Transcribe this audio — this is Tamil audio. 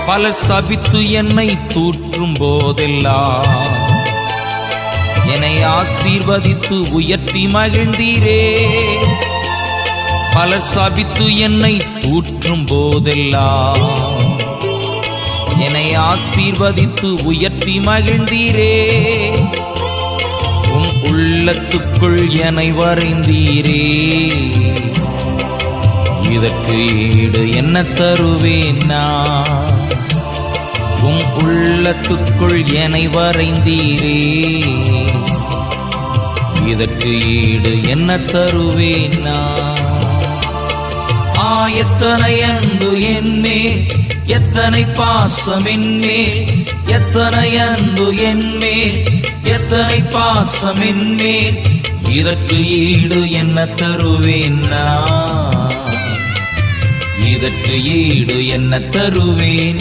பலர் சபித்து என்னை தூற்றும் போதெல்லாம் என்னை ஆசீர்வதித்து உயர்த்தி மகிழ்ந்தீரே. பலர் சபித்து என்னை தூற்றும் போதெல்லாம் என்னை ஆசீர்வதித்து உயர்த்தி மகிழ்ந்தீரே. உம் உள்ளத்துக்குள் என்னை வரைந்தீரே. இதற்கு ஈடு என்ன தருவேன் நான்? உம் உள்ளத்துக்குள் என்னை வரைந்தீரே. இதற்கு ஈடு என்ன தருவேன் நான்? எத்தனை அன்பு என்மேல், எத்தனை பாசம் என்மேல், எத்தனை அன்பு என்மேல், எத்தனை பாசம் என்மேல். இதற்கு ஈடு என்ன தருவேன் நான்? இதற்கு ஈடு என்ன தருவேன்?